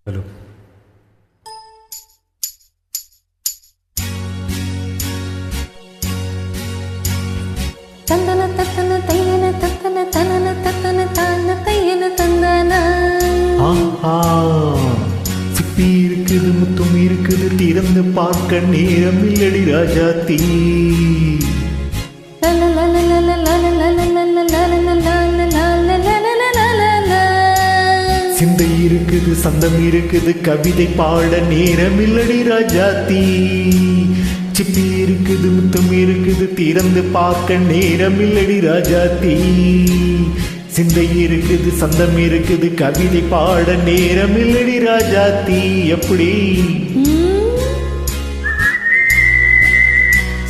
Hello. தந்தன தத்தன தையன தத்தன தனன தத்தன தான தையன தந்தன. ஆஹா, சிப்பி இருக்குது, முத்தும் இருக்குது, திறந்து பார்க்க நேரம் இல்லடி ராஜாத்தி. சிந்தை இருக்குது, சந்தம் இருக்குது, கவிதை பாட நேரம் இல்லடி ராஜாத்தி. சிப்பி இருக்குது, முத்தம் இருக்குது, திறந்து பார்க்க நேரம் இல்லடி ராஜாத்தி. சிந்தை இருக்குது, சந்தம் இருக்குது, கவிதை பாட நேரம் இல்லடி ராஜாத்தி. எப்படி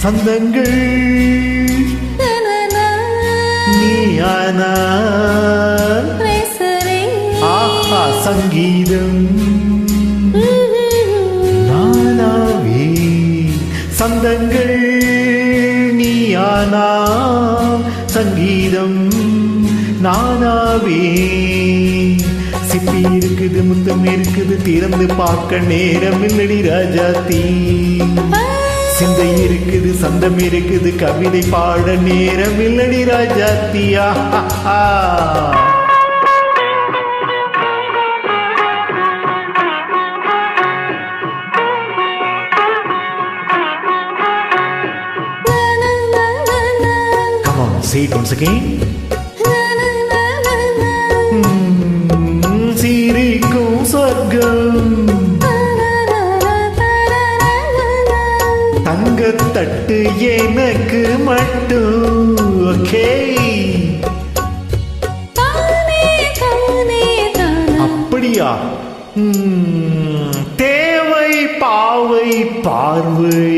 சந்தங்கள் நீயானா, ஆஹா சங்கீதம் நானாவே. சந்தங்கள் நீயானா, சங்கீதம் நானாவே. சிப்பி இருக்குது, முத்தம் இருக்குது, திறந்து பார்க்க நேரம் இல்லடி ராஜாத்தி. சிந்தை இருக்குது, சந்தம் இருக்குது, கவிதை பாட நேரம் இல்லடி ராஜாத்தி. ஆஹா. Say it once again. சிரிக்கும் சொர்க்கம், தங்கத்தட்டு எனக்கு மட்டும். ஓகே, அப்படியா? தேவை பாவை பார்வை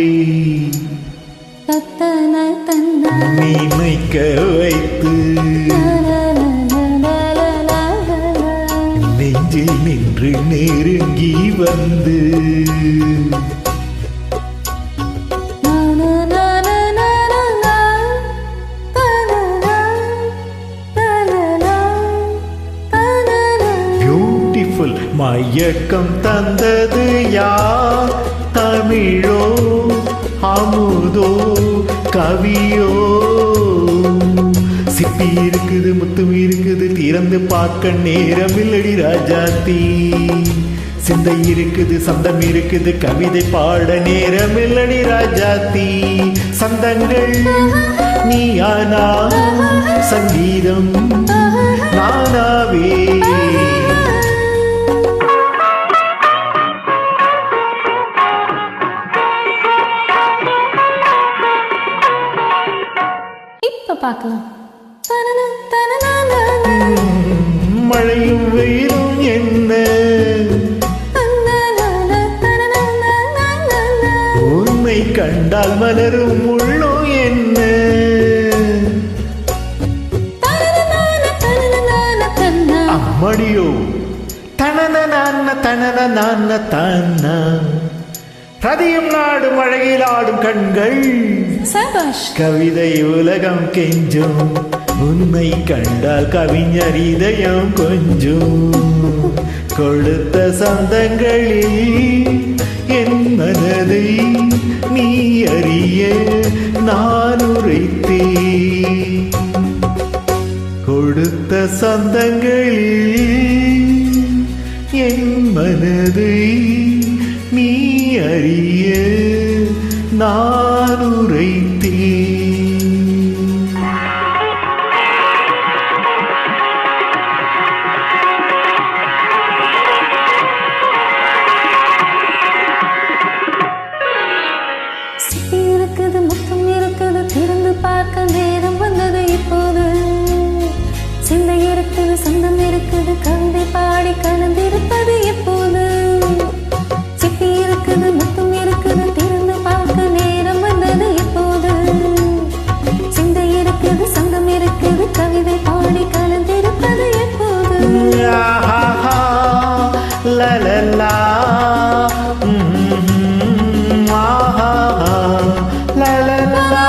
நினைக்க வைத்து நெஞ்சில் நின்று நெருங்கி வந்து பியூட்டிஃபுல் மயக்கம் தந்தது யார்? தமிழோ அமுதோ கவியோ? சிப்பி இருக்குது, முத்தும் இருக்குது, திறந்து பார்க்க நேரம் இல்லடி ராஜாத்தி. சிந்தை இருக்குது, சந்தம் இருக்குது, கவிதை பாட நேரம் இல்லடி ராஜாத்தி. சந்தங்கள் நீயானா, சங்கீதம் நானாவே. பார்க்கலாம். மழையும் வெயிலும் என்ன, உன்னை கண்டால் மலரும் முள்ளும் என்ன. அம்மடியோ தனன நான தனன நான தானா. ரதியும் நாடும் அழகில் ஆடும் கண்கள், கவிதை உலகம் கெஞ்சும். உன்னை கண்டால் கவிஞர் இதயம் கொஞ்சம். கொடுத்த சந்தங்களில் என் மனதை நீ அறிய நான் உரைத்தேன். கொடுத்த சந்தங்களில் என் மனதை நீ அறிய நான் உரைத்தேன். சிப்பி இருக்குது, முத்தம் இருக்குது, திறந்து பார்க்க நேரம் வந்தது இப்போது. சிந்தை இருக்குது, சந்தம் இருக்குது, கவிதை பாடி கலந்திருப்பது எப்போது. சிப்பி இருக்குது, முத்தம் இருக்குது, திறந்து பார்க்க நேரம் வந்தது இப்போது. சிந்தை இருக்குது, சந்தம் இருக்குது, கவிதை பாடி கலந்திருப்பது எப்போது. லலலா லலலா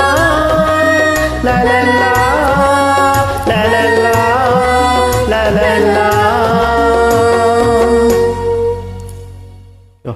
லலலா லலலா லலலா. யோ